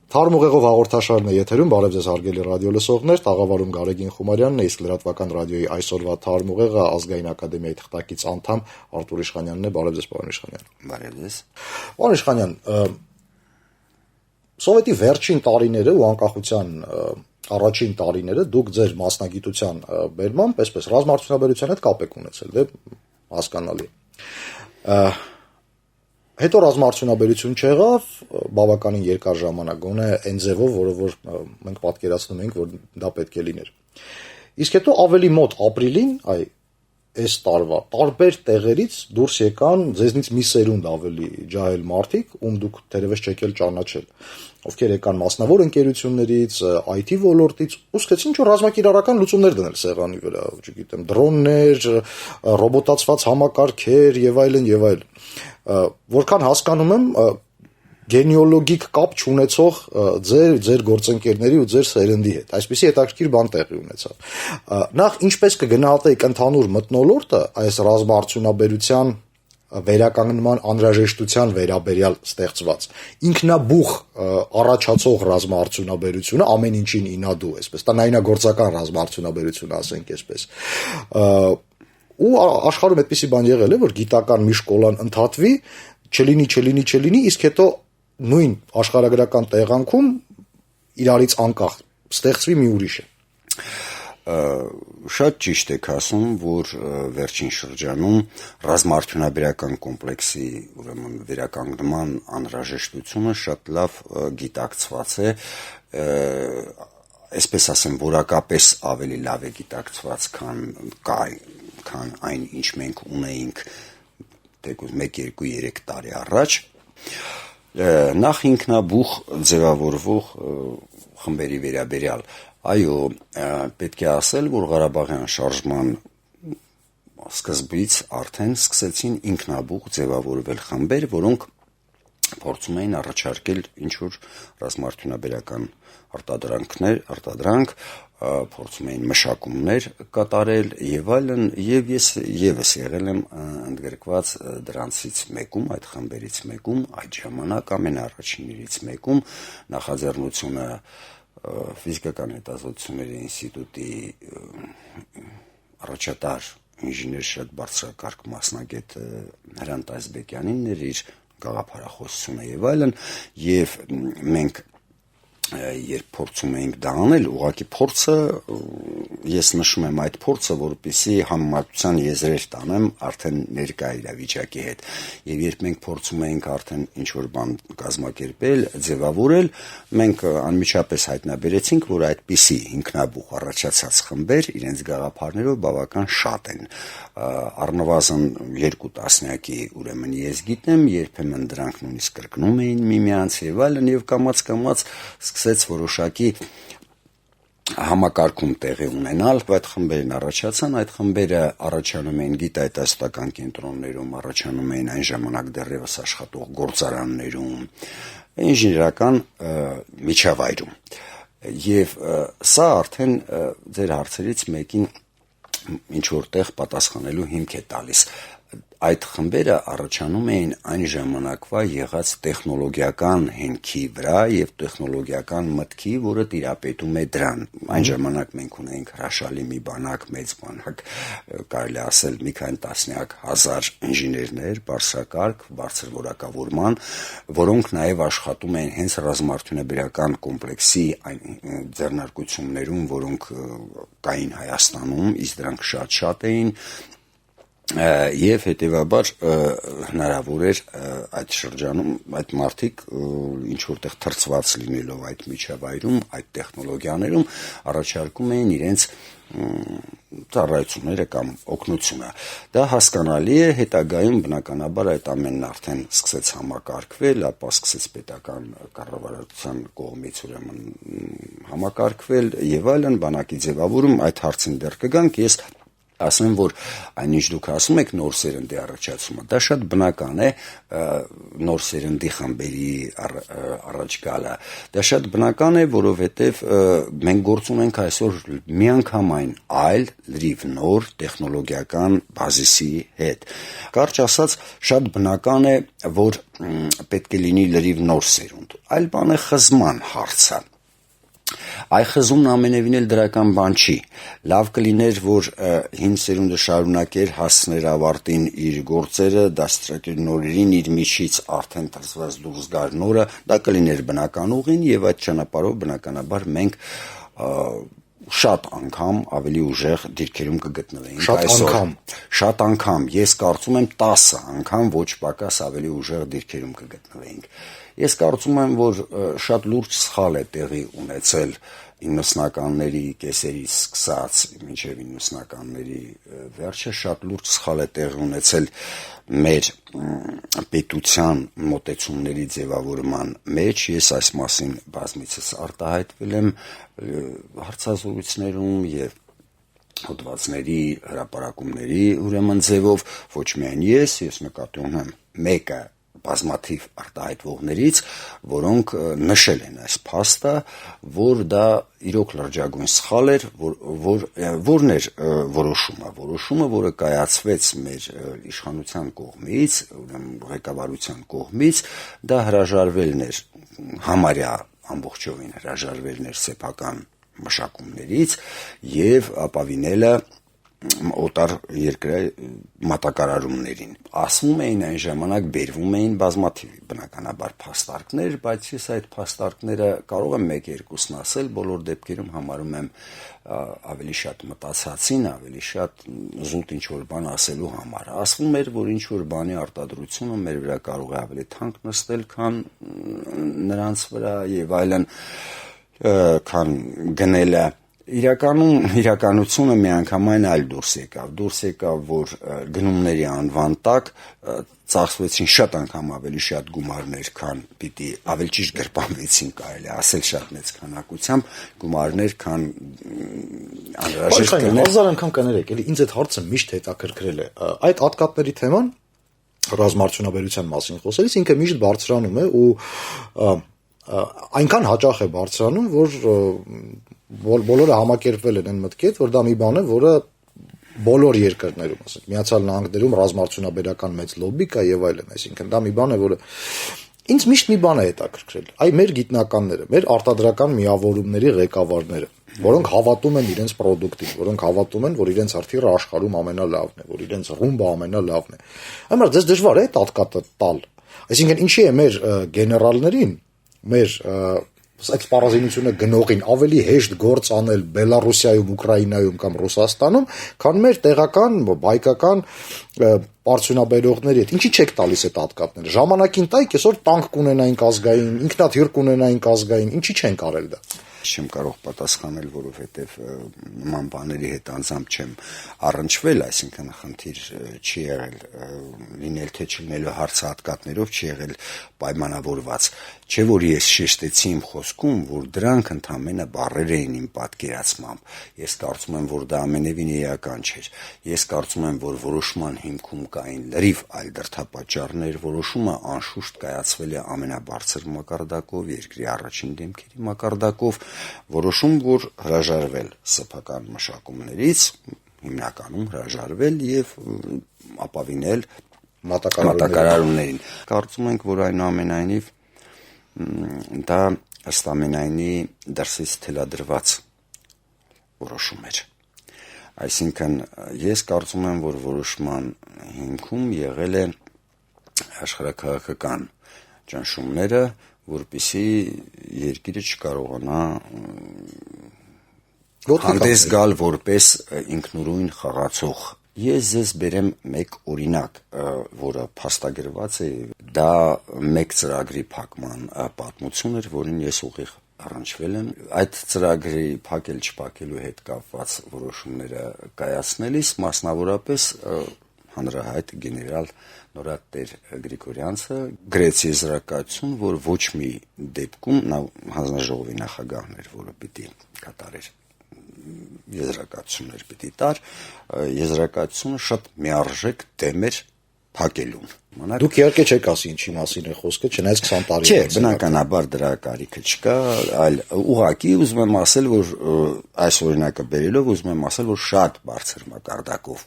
Թարմ ուղեղով հաղորդաշարն է եթերում, բարև ձեզ հարգելի ռադիո լսողներ, տաղավարում Գարեգին Խումարյանն է, իսկ լրատվական ռադիոյի այսօրվա Թարմ ուղեղը Ազգային ակադեմիայի թղթակից անդամ Արտուր Իշխանյանն է, բարև ձեզ պարոն Իշխանյան։ Բարև ձեզ։ Պարոն Իշխանյան, Սովետի վերջին տարիները ու անկախության առաջին տարիները դուք ձեր մասնագիտության բերմամբ, այսպես ռազմաարդյունաբերության հետ կապ եք ունեցել, դե հասկանալի։ Հետո ռազմաարդյունաբերություն չեղավ, բավականին երկար ժամանակ, գոնե այն ձևով, որով որ մենք պատկերացնում ենք, որ դա պետք է լիներ։ Իսկ հետո ավելի մոտ ապրիլին, այս տարվա, տարբեր տեղերից դուրս եկան ձեզնից մի սերունդ ավելի ջահել մարդիկ, ում դուք թերևս չեք էլ ճանաչել, ովքեր եկան մասնավոր ընկերություններից, IT ոլորտից, ու սկսեցին ինչ-որ ռազմակիրառական լուծումներ դնել սեղանի վրա, չգիտեմ, դրոններ, ռոբոտացված համակարգեր եւ այլն եւ այլն։ Որքան հասկանում եմ, գենեոլոգիկ կապ չունեցող ձեր գործընկերների ու ձեր սերնդի հետ։ Այսպիսի հետաքրքիր բան տեղի ունեցավ։ Նախ ինչպես կգնահատեիք ընդհանուր մթնոլորտը այս ռազմաարդյունաբերության վերականգնման անհրաժեշտության վերաբերյալ ստեղծված ինքնաբուխ առաջացող ռազմաարդյունաբերությունը ամեն ինչին ինադու, այսպես տնայնագործական ռազմաարդյունաբերությունը, ասենք այսպես։ Ու աշխարհում այդպիսի բան եղել է, որ գիտական մի շկոլան ընդհատվի, չլինի, իսկ հետո նույն աշխարհագրական տեղանքում իրարից անկախ ստեղծվի մի ուրիշը։ Շատ ճիշտ եք ասում, որ վերջին շրջանում ռազմաարդյունաբերական կոմպլեքսի ուրեմն վերականգնման անհրաժեշտությունը շատ լավ գիտակցված է, այսպես ասեմ, որակապես ավելի լավ է գիտակցված, քան այն, ինչ մենք ունեինք 1-2-3 տարի առաջ։ Նախ ինքնաբուխ ձևավորվող խմբերի վերաբերյալ, այո, պետք է ասել, որ Ղարաբաղյան շարժման սկզբից արդեն սկսեցին ինքնաբուխ ձևավորվել խմբեր, որոնք փորձում էին առաջարկել ինչ-որ ռազմաարդյունաբերական արտադրանք, փորձում էին մշակումներ կատարել եւ այլն, եւ ես եւս եղել եմ ընդգրկված դրանցից մեկում, այդ խմբերից մեկում, այդ ժամանակ ամենաառաջիններից մեկում, նախաձեռնությունը ֆիզիկական հետազոտությունների ինստիտուտի առաջատար ինժեներ շատ բարձրակարգ մասնագետ Հրանտ Ազբեկյանին էր իր գաղափարախոսությունը եւ այլն, եւ մենք երբ փորձում էինք դա անել, ուղղակի փորձը, ես նշում եմ այդ փորձը, որպեսզի համեմատության եզրեր տանեմ արդեն ներկա իրավիճակի հետ, եւ երբ մենք փորձում էինք արդեն ինչ-որ բան կազմակերպել, ձևավորել, մենք անմիջապես հայտնաբերեցինք, որ այդպիսի ինքնաբուխ առաջացած խմբեր իրենց գաղափարներով բավական շատ են, առնվազն 2 տասնյակի, ուրեմն ես գիտեմ, երբեմն դրանք նույնիսկ կրկնում էին միմյանց եւ այլն, եւ կամաց սկսեց որոշակի համակարգում տեղի ունենալ, այդ խմբերն առաջացան, այդ խմբերը առաջանում էին գիտահետազոտական կենտրոններում, առաջանում էին այն ժամանակ դեռևս աշխատող գործարաններում, ինժեներական միջավայրում, եւ սա արդեն ձեր հարցերից մեկին ինչ որտեղ պատասխանելու հիմք է տալիս։ Այդ խմբերը առաջանում էին այն ժամանակվա եղած տեխնոլոգիական հենքի վրա եւ տեխնոլոգիական մտքի, որը տիրապետում է դրան։ Այն ժամանակ մենք ունեինք հրաշալի մի բանակ, մեծ բանակ, կարելի ասել մի քանի տասնյակ հազար ինժեներներ, բարձրակարգ, բարձր որակավորման, որոնք նաեւ աշխատում էին հենց ռազմաարդյունաբերական կոմպլեքսի այն ձեռնարկություններում, որոնք կային Հայաստանում, իսկ դրանք շատ էին, եւ հետեւաբար հնարավոր էր այդ շրջանում այդ մարդիկ ինչ որտեղ թրծված լինելով այդ միջավայրում, այդ տեխնոլոգիաներում առաջարկում էին իրենց ծառայությունները կամ օգնությունը։ Դա հասկանալի է, հետագայում բնականաբար այդ ամենն արդեն սկսեց համակարգվել, ապա սկսեց պետական կառավարության կողմից ուրեմն համակարգվել եւ այլն, բանակի ձևավորում, այդ հարցին դեռ կգանք, ես Ասեմ, որ այնինչ դուք ասում եք նոր սերնդի առաջացումը, դա շատ բնական է, նոր սերնդի խմբերի առաջ գալը, դա շատ բնական է, որովհետև մենք գործ ունենք այսօր միանգամայն այլ լրիվ նոր տեխնոլոգիական բազիսի հետ։ Կարճ ասած, շատ բնական է, որ պետք է լինի լրիվ նոր սերունդ, այլ բան է խզման հարցը։ Այ խզումն ամենևին էլ դրական բան չի, լավ կլիներ, որ հին սերունդը շարունակեր հասցներ ավարտին իր գործերը, դաստիարակեր նորերին, իր միջից արդեն թրծված դուրս գար նորը, դա կլիներ բնական ուղին եւ այդ ճանապարհով բնականաբար մենք շատ անգամ ավելի ուժեղ դիրքերում կգտնվեինք շատ անգամ, ես կարծում եմ 10 անգամ ոչ պակաս ավելի ուժեղ դիրքերում կգտնվեինք։ Ես կարծում եմ, որ շատ լուրջ սխալ է տեղի ունեցել 90-ականների կեսերից սկսած մինչև 90-ականների վերջը, շատ լուրջ սխալ է տեղի ունեցել մեր պետության մոտեցումների ձևավորման մեջ։ Ես այս մասին բազմիցս արտահայտվել եմ հարցազրույցներում եւ հոդվածների հրապարակումների ուրեմն ձևով, ոչ միայն ես նկատի ունեմ մեկը բազմաթիվ արտահայտվողներից, որոնք նշել են այս փաստը, որ դա իրոք լրջագույն սխալ էր, որն էր որոշումը, որը կայացվեց մեր իշխանության կողմից, ղեկավարության կողմից, դա հրաժարվելն էր համարյա ամբողջովին հրաժարվելն էր սեփական մշակումներից եւ ապավինելը օտար երկրի մատակարարումներին։ Ասվում էին այն ժամանակ բերվում էին բազմաթիվ բնականաբար փաստարկներ, բայց ես այդ փաստարկները կարող եմ 1-2-ն ասել, բոլոր դեպքերում համարում եմ ավելի շատ մտածածին, ավելի շատ զուտ ինչ-որ բան ասելու համար։ Ասվում էր, որ ինչ-որ բանի արտադրությունը մեր վրա կարող է ավելի թանկ նստել, քան նրանց վրա եւ այլն, քան գնելը։ Իրականությունը միանգամայն այլ դուրս եկավ, որ գնումների անվան տակ ծախսվեցին շատ անգամ ավելի շատ գումարներ, քան պիտի, ավելի ճիշտ գրպանվեցին, կարելի ասել շատ մեծ քանակությամբ գումարներ, քան անհրաժեշտ կներ։ Հազար անգամ կներեք, էլի ինձ այդ հարցը միշտ հետաքրքրել է։ Այդ ատկատների թեման ռազմարդյունաբերության մասին խոսելիս ինքը միշտ բարձրանում է ու այնքան հաճախ է բարձրանում, որ բոլորը համակերպվել են այն մտքից, որ դա մի բան է, որը բոլոր երկրներում, ասենք Միացյալ Նահանգներում ռազմարդյունաբերական մեծ լոբի կա եւ այլն, այսինքն դա մի բան է, որը ինձ միշտ մի բան է հետաքրքրել։ Այ մեր գիտնականները, մեր արտադրական միավորումների ղեկավարները, որոնք հավատում են իրենց պրոդուկտին, որոնք հավատում են, որ իրենց հրթիռը աշխարհում ամենալավն է, որ իրենց ռումբը ամենալավն է։ Համար դες դժվար է այդ ատկատը տալ։ Այսինքն ինչի է մեր գեներալներին, մեր այդ սպառազինությունը գնողին ավելի հեշտ գործ անել Բելարուսիայում, Ուկրաինայում կամ Ռուսաստանում, քան մեր տեղական հայկական պարծյունաբերողների հետ։ Ինչի՞ չեք տալիս այդ հատկատները։ Ժամանակին տայք, այսօր տանկ կունենայինք ազգային, ինքնաթիռ կունենայինք ազգային, ինչի՞ չենք արել դա։ Չեմ կարող պատասխանել, որովհետև նման բաների հետ անձամբ չեմ առնչվել, այսինքն խնդիր չի եղել լինել թե չլինելու հարցը հատկատներով չի եղել պայմանավորված, չէ որ ես շեշտեցի իմ խոսքում, որ դրանք ընդամենը բառեր էին իմ պատկերացմամբ, ես կարծում եմ, որ դա ամենևին էական չէր, ես կարծում եմ, որ որոշման հիմքում կային լրիվ այլ դրդապատճառներ, որոշումը անշուշտ կայացվել է ամենաբարձր մակարդակով, երկրի առաջին դեմքերի մակարդակով, որոշում, որ հրաժարվել սեփական մշակումներից, հիմնականում հրաժարվել եւ ապավինել մատակարարումներին։ Կարծում ենք, որ այնուամենայնիվ դա ըստ ամենայնի դրսից թելադրված որոշում էր։ Այսինքն ես կարծում եմ, որ որոշման հիմքում եղել է աշխարհաքաղաքական ճնշումները, որպեսզի երկիրը չկարողանա հանդես գալ որպես ինքնուրույն խաղացող։ Ես ձեզ բերեմ մեկ օրինակ, որը փաստագրված է, դա մեկ ծրագրի փակման պատմություն էր, որին ես ուղիղ առնչվել եմ։ Այդ ծրագրի փակել չփակելու հետ կապված որոշումները կայացնելիս մասնավորապես հանրահայտ գեներալ Նորատեր Գրիգորյանցը գրեց եզրակացություն, որ ոչ մի դեպքում նա հանձնաժողովի նախագահն էր, որը պիտի կատարեր եզրակացություններ պիտի տար, եզրակացությունը շատ միարժեք դեմ էր փակելուն։ Դուք իհարկե չեք ասի ինչի մասին է խոսքը, չնայած 20 տարի Չէ, բնականաբար դրա կարիքը չկա, այլ ուղղակի ուզում եմ ասել, որ այս օրինակը բերելով ուզում եմ ասել, որ շատ բարձր մակարդակով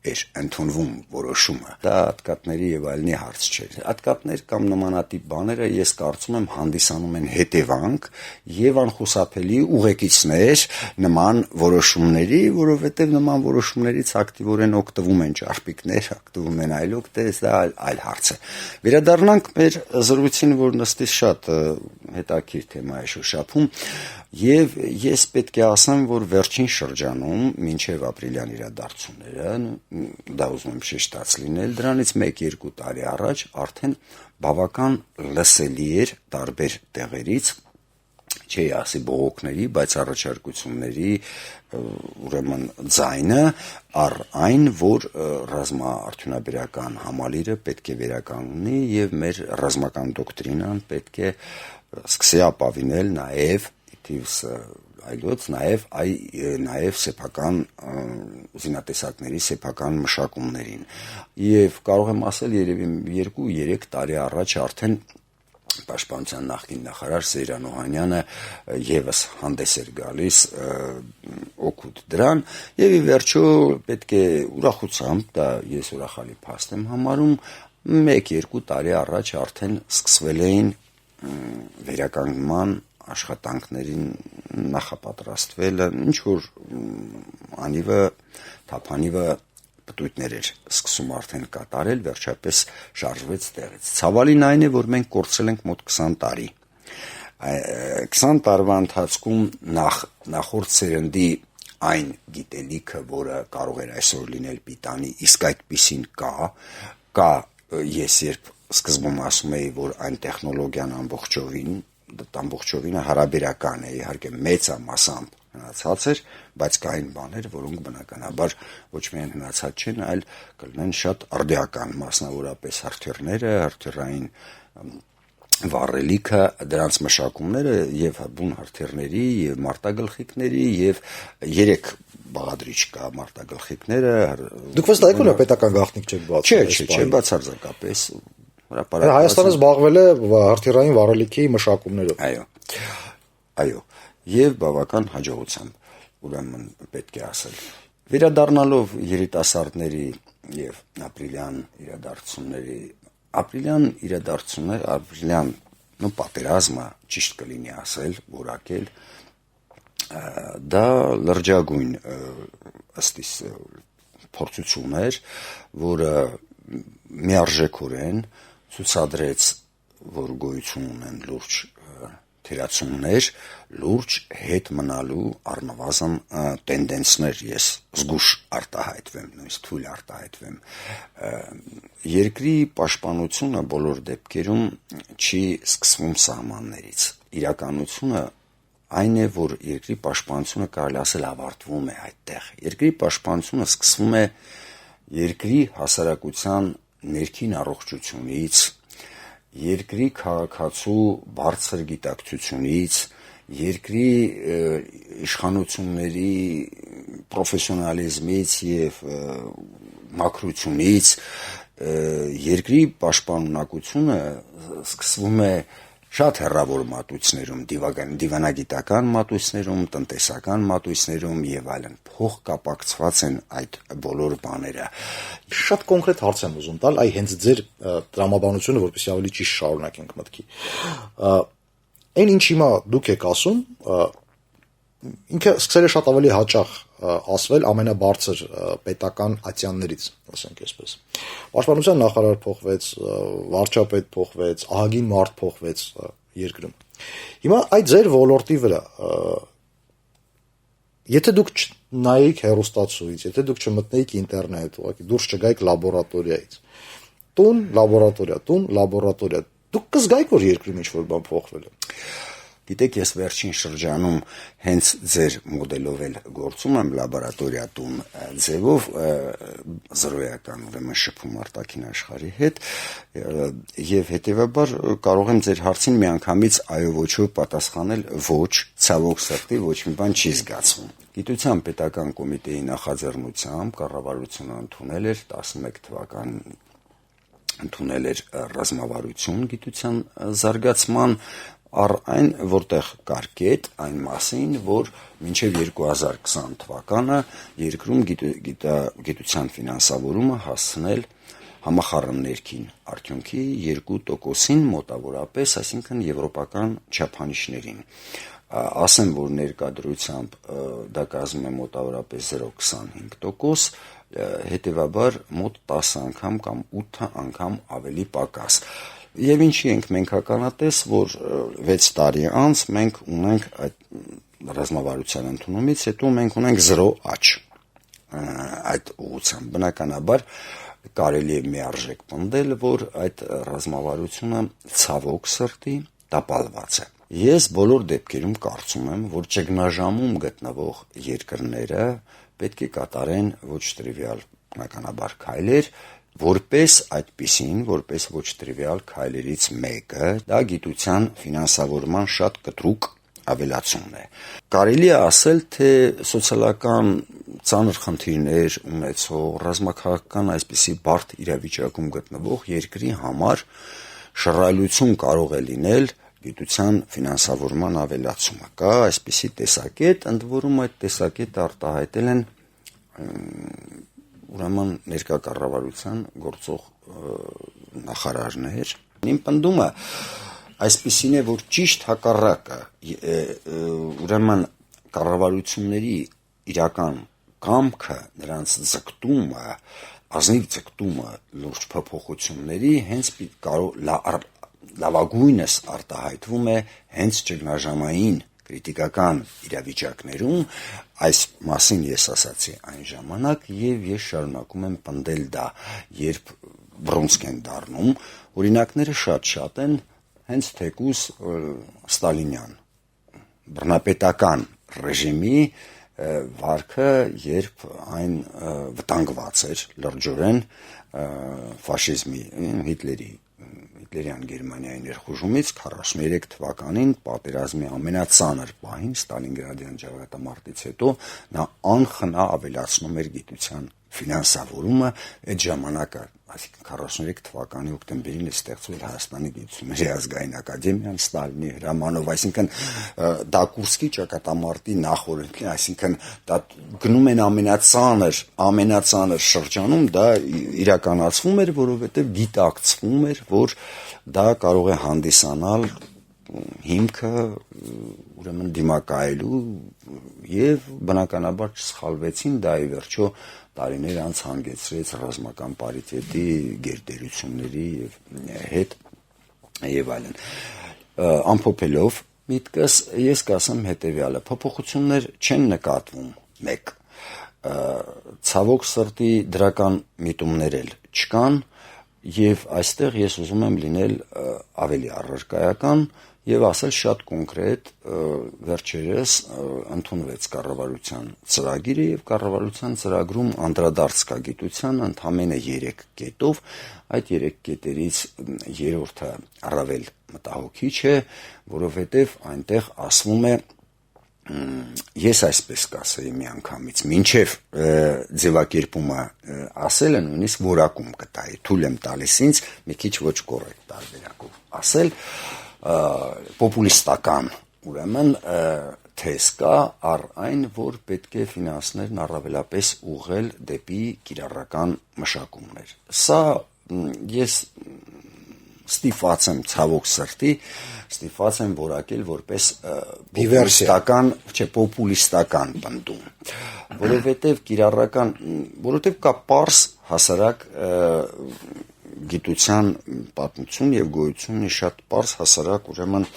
էր ընդունվում որոշումը։ Դա հատկատների եւ այլնի հարց չէ։ Հատկատներ կամ նմանատիպ բաները ես կարծում եմ հանդիսանում են հետևանք եւ անխուսափելի ուղեկիցներ նման որոշումների, որովհետեւ նման որոշումներից ակտիվորեն օգտվում են ճարպիկներ, օգտվում են այլ օգտեր, դա այլ հարց է։ Վերադառնանք մեր զրույցին, որ նստի շատ հետաքրքիր թեմա է շոշափում, եւ ես պետք է ասեմ, որ վերջին շրջանում մինչեւ ապրիլյան իրադարձությունները դա ուզում եմ շեշտած լինել, դրանից 1-2 տարի առաջ արդեն բավական լսելի էր տարբեր տեղերից, չի ասի բողոքների, բայց առաջարկությունների ուրեմն ձայնը առ այն, որ ռազմաարդյունաբերական համալիրը պետք է վերականգնի եւ մեր ռազմական դոկտրինան պետք է սկսի ապավինել նաեւ այլոց նաև սեփական զինատեսակների սեփական մշակումներին եւ կարող եմ ասել երևի 2-3 տարի առաջ արդեն Պաշտպանության նախկին նախարար Սեյրան Օհանյանը եւս հանդես էր գալիս օգուտ դրան եւ ի վերջո պետք է ուրախությամբ դա ես ուրախալի փաստ եմ համարում 1-2 տարի առաջ արդեն սկսվել էին վերականգնման աշխատանքներին նախապատրաստվելը, ինչ որ անիվը, թափանիվը պտույտներ էր սկսում արդեն կատարել, վերջապես շարժվեց տեղից։ Ցավալին այն է, որ մենք կորցրել ենք մոտ 20 տարի։ 20 տարվա ընթացքում նախորդ սերնդի այն գիտելիքը, որը կարող էր այսօր լինել պիտանի, իսկ այդպիսին կա, ես երբ սկզբում ասում էի, որ այն տեխնոլոգիան ամբողջովին հարաբերական է, իհարկե մեծամասամբ հնացած էր, բայց կային բաներ, որոնք բնականաբար ոչ միայն հնացած չեն, այլ կլինեն շատ արդիական, մասնավորապես հրթիռները, հրթիռային վառելիքը, դրանց մշակումները եւ բուն հրթիռների եւ մարտագլխիկների եւ 3 բաղադրիչ կա մարտագլխիկները։ Դուք վստահ եք, պետական գաղտնիք չեք բացել։ Չէ, բացարձակապես Հայաստանը զբաղվել է հրթիռային վառելիքի մշակումներով։ Այո, եւ բավական հաջողությամբ, ուրեմն պետք է ասել։ Վերադառնալով երիտասարդների եւ ապրիլյան պատերազմը ճիշտ կլինի ասել, որակել, դա լրջագույն ըստ իս փորձություն էր, որը միարժեքորեն ցուցադրեց, որ գոյություն ունեն լուրջ թերացումներ, լուրջ հետ մնալու առնվազն տենդենսներ, ես զգուշ արտահայտվեմ, նույնիսկ թույլ արտահայտվեմ։ Երկրի պաշտպանությունը բոլոր դեպքերում չի սկսվում սահմաններից։ Իրականությունը այն է, որ երկրի պաշտպանությունը կարելի ասել ավարտվում է այդտեղ։ Երկրի պաշտպանությունը սկսվում է երկրի հասարակության ներքին առողջությունից, երկրի քաղաքացու բարձր գիտակցությունից, երկրի իշխանությունների պրոֆեսիոնալիզմից եւ մաքրությունից, երկրի պաշտպանունակությունը սկսվում է շատ հեռավոր մատույցներում, դիվանագիտական մատույցներում, տնտեսական մատույցներում եւ այլն, փոխկապակցված են այդ բոլոր բաները։ Շատ կոնկրետ հարց եմ ուզում տալ, հենց ձեր տրամաբանությունը, որպեսզի ավելի ճիշտ շարունակենք մտքի։ Այն ինչ հիմա դուք եք ասում, ինքը սկսել է շատ ավելի հաճախ ասվել ամենաբարձր պետական ատյաններից, ասենք այսպես։ Պաշտպանության նախարար փոխվեց, վարչապետ փոխվեց, ահագին մարդ փոխվեց երկրում։ Հիմա այդ ձեր ոլորտի վրա, եթե դուք նայեիք հեռուստացույց, եթե դուք չմտնեիք ինտերնետ, ուղղակի դուրս չգայիք լաբորատորիայից, տուն, լաբորատորիա, դուք կզգայիք, որ երկրում ինչ-որ բան փոխվել է։ Գիտեք, ես վերջին շրջանում հենց ձեր մոդելով էլ գործում եմ լաբորատորիատուն ձևով զրոյական ուրեմն շփում արտաքին աշխարհի հետ եւ հետեւաբար կարող եմ ձեր հարցին միանգամից այո ոչով պատասխանել ոչ, ցավոք սրտի ոչ մի բան չի զգացվում։ Գիտության պետական կոմիտեի նախաձեռնությամբ կառավարությունը ընդունել էր 11 թվական ընդունել էր ռազմավարություն գիտության զարգացման առ այն, որտեղ կար կետ այն մասին, որ մինչև 2020 թվականը երկրում գիտության ֆինանսավորումը հասցնել համախառն ներքին արդյունքի 2%-ին մոտավորապես, այսինքն եվրոպական չափանիշներին։ Ասեմ, որ ներկայությամբ դա կազմում է մոտավորապես 0.25%, հետևաբար մոտ 10 անգամ կամ 8 անգամ ավելի պակաս։ Եվ ինչի ենք մենք ականատես, որ 6 տարի անց մենք ունենք այդ ռազմավարության ընդունումից հետո մենք ունենք 0 աճ այդ ուղղությամբ։ Բնականաբար կարելի է միարժեք պնդել, որ այդ ռազմավարությունը ցավոք սրտի տապալված է։ Ես բոլոր դեպքերում կարծում եմ, որ ճգնաժամում գտնվող երկրները պետք է կատարեն ոչ տրիվիալ բնականաբար քայլեր, որպես այդպիսին, որպես ոչ տրիվիալ քայլերից մեկը, դա գիտության ֆինանսավորման շատ կտրուկ ավելացումն է։ Կարելի է ասել, թե սոցիալական ծանր խնդիրներ ունեցող, ռազմաքաղաքական այսպիսի բարդ իրավիճակում գտնվող երկրի համար շռայլություն կարող է լինել գիտության ֆինանսավորման ավելացումը։ Կա այսպիսի տեսակետ, ընդ որում այդ տեսակետը արտահայտել են ուրեմն ներկա կառավարության գործող նախարարներ։ Իմ պնդումը այսպիսին է, որ ճիշտ հակառակը, ուրեմն կառավարությունների իրական կամքը, նրանց ձգտումը, ազնիվ ձգտումը լուրջ փոփոխությունների հենց լավագույնս արտահայտվում է հենց ճգնաժամային քրիտիկական իրավիճակներում, այս մասին ես ասացի այն ժամանակ եւ ես շարունակում եմ պնդել դա, երբ բռունցք են դառնում, օրինակները շատ են հենց թեկուզ ստալինյան բռնապետական ռեժիմի վարքը, երբ այն վտանգված էր լրջորեն ֆաշիզմի, Հիտլերյան Գերմանիայի ներխուժումից 43 թվականին պատերազմի ամենածանր պահին Ստալինգրադյան ճակատամարտից հետո նա անխնա ավելացնում էր գիտության ֆինանսավորումը այդ ժամանակը, այսինքն 43 թվականի հոկտեմբերին է ստեղծվել Հայաստանի գիտությունների ազգային ակադեմիան Ստալինի հրամանով, այսինքն դա Կուրսկի ճակատամարտի նախորդին, այսինքն դա գնում են ամենածանր շրջանում դա իրականացվում էր, որովհետև գիտակցվում էր, որ դա կարող է հանդիսանալ հիմքը ուրեմն դիմակայելու եւ բնականաբար չսխալվեցին, դա ի վերջո տարիներ անց հանգեցրեց ռազմական պարիտետի գերտերությունների հետ եւ այլն։ Ամփոփելով միտքս ես կասեմ հետեւյալը. փոփոխություններ չեն նկատվում մեկ, ցավոք սրտի դրական միտումներ էլ չկան եւ այստեղ ես ուզում եմ լինել ավելի առարկայական եւ ասել շատ կոնկրետ, վերջերս ընդունվեց կառավարության ծրագիրը եւ կառավարության ծրագրում անդրադարձ կա գիտության ընդամենը 3 կետով, այդ 3 կետերից երրորդը առավել մտահոգիչ է, որովհետեւ այնտեղ ասվում է, ես այսպես կասեի միանգամից, մինչև ձևակերպումը ասելը նույնիսկ որակում կտայի, թույլ եմ տալիս ինձ մի քիչ ոչ կոռեկտ տարբերակով ասել, պոպուլիստական ուրեմն թեզ կա առ այն, որ պետք է ֆինանսներն առավելապես ուղղել դեպի կիրառական մշակումներ։ Սա ես ստիպված եմ ցավոք սրտի, ստիպված եմ որակել որպես պոպուլիստական պնդում, որովհետև կա պարզ հասարակ գիտության պատմություն եւ գոյությունի շատ պարզ հասարակ ուրեմն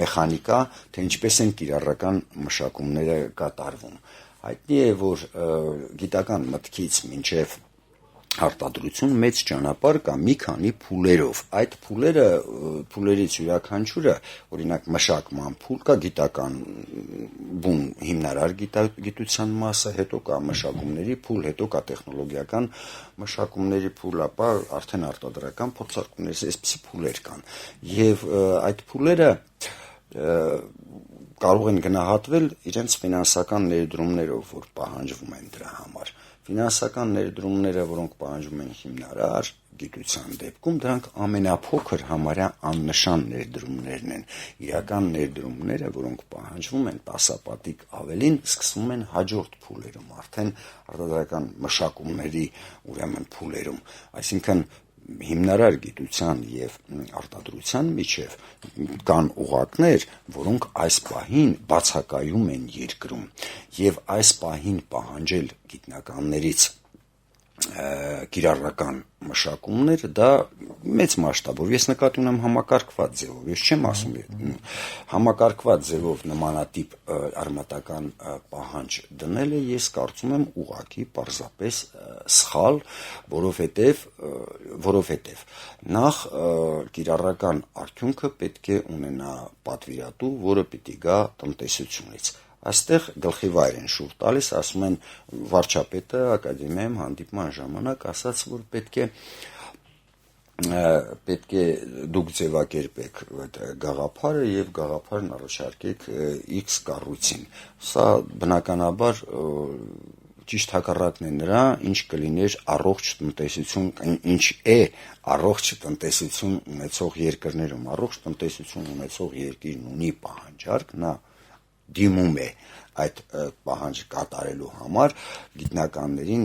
մեխանիկա, թե ինչպես են կիրառական մշակումները կատարվում։ Հայտնի է, որ գիտական մտքից մինչև արտադրություն մեծ ճանապարհ կա մի քանի փուլերով։ Այդ փուլերից յուրաքանչյուրը, օրինակ մշակման փուլ կա, գիտական բուն հիմնարար գիտության մասը, հետո կա մշակումների փուլ, հետո կա տեխնոլոգիական մշակումների փուլ, ապա արդեն արտադրական փորձարկումներ, այսպիսի փուլեր կան։ Եվ այդ փուլերը կարող են գնահատվել իրենց ֆինանսական ներդրումներով, որ պահանջվում են դրա համար։ Ֆինանսական ներդրումները, որոնք պահանջվում են հիմնարար գիտության դեպքում, դրանք ամենափոքր համարյա աննշան ներդրումներն են։ Իրական ներդրումները, որոնք պահանջվում են տասապատիկ ավելին, սկսվում են հաջորդ փուլերում, արդեն արտադրական մշակումների ուրեմն փուլերում, այսինքն հիմնարար գիտության եւ արտադրության միջև կան ուղակներ, որոնք այս պահին բացակայում են երկրում, եւ այս պահին պահանջել գիտնականներից կիրառական մշակումներ, դա մեծ մասշտաբով, ես նկատի ունեմ համակարգված ձևով, ես չեմ ասում համակարգված ձևով նմանատիպ արմատական պահանջ դնելը, ես կարծում եմ ուղղակի պարզապես սխալ, որովհետև նախ կիրառական արդյունքը պետք է ունենա պատվիրատու, որը պիտի գա տնտեսությունից։ Այստեղ գլխի վայր են շուռ տալիս, ասում են վարչապետը ակադեմիայում հանդիպման ժամանակ ասաց, որ պետք է դուք ձևակերպեք գաղափարը եւ գաղափարն առաջարկեք X կառույցին։ Սա բնականաբար ճիշտ հակառակն է նրա, ինչ կլիներ առողջ տնտեսություն, ինչ է առողջ տնտեսություն ունեցող երկրներում։ Առողջ տնտեսություն ունեցող երկիրն ունի պահանջարկ, նա դիմում է այդ պահանջը կատարելու համար գիտնականներին,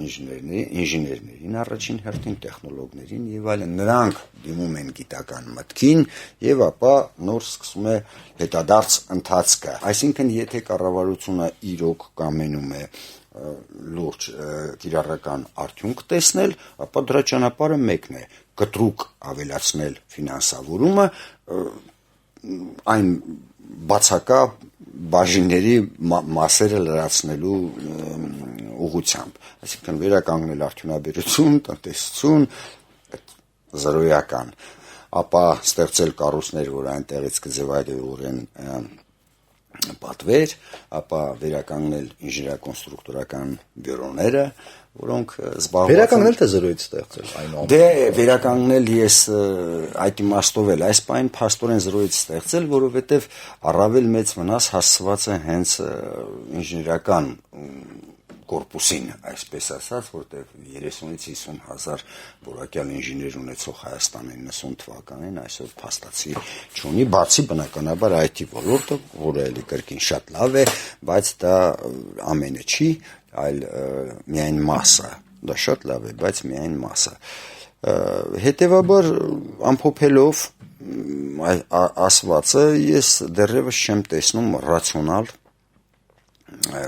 ինժեներներին, առաջին հերթին տեխնոլոգներին եւ այլն, նրանք դիմում են գիտական մտքին եւ ապա նոր սկսում է հետադարձ ընթացքը։ Այսինքն, եթե կառավարությունը իրոք կամենում է լուրջ կիրառական արդյունք տեսնել, ապա դրա ճանապարհը մեկն է՝ կտրուկ ավելացնել ֆինանսավորումը, այն բացակա բաժինների մասերը լրացնելու ուղղությամբ, այսինքն վերականգնել արդյունաբերություն, տնտեսություն, զրոյական, ապա ստեղծել կառույցներ, որ այնտեղից կձևավորեն պատվեր, ապա վերականգնել ինժեներակոնստրուկտորական բյուրոները, որոնք զբաղված են։ Վերականգնել թե զրոյից ստեղծել, այնուամենայնիվ։ Դե վերականգնել ես այդ իմաստով էլ այս պահին փաստորեն զրոյից ստեղծել, որովհետև առավել մեծ վնաս հասցված է հենց ինժեներական կորպուսին, այսպես ասած, որտեղ 30-ից 50 հազար որակյալ ինժեներ ունեցող Հայաստանը 90 թվականին այսօր փաստացի չունի, բացի բնականաբար IT ոլորտը, որը էլի կրկին շատ լավ է, բայց դա ամենը չի, այլ միայն մասը, դա շատ լավ է, բայց միայն մասը։ Հետևաբար ամփոփելով ասվածը, ես դեռևս չեմ տեսնում ռացիոնալ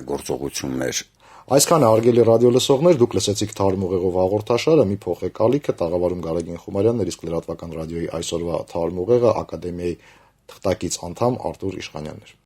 գործողություններ։ Այսքան է, հարգելի ռադիո լսողներ, դուք լսեցիք Թարմ ուղեղով հաղորդաշարը, մի փոխեք ալիքը, տաղավարում Գարեգին Խումարյանն էր, իսկ լրատվական ռադիոյի այսօրվա Թարմ ուղեղը ակադեմիայի թղթակից անդամ Արտուր Իշխանյանն էր։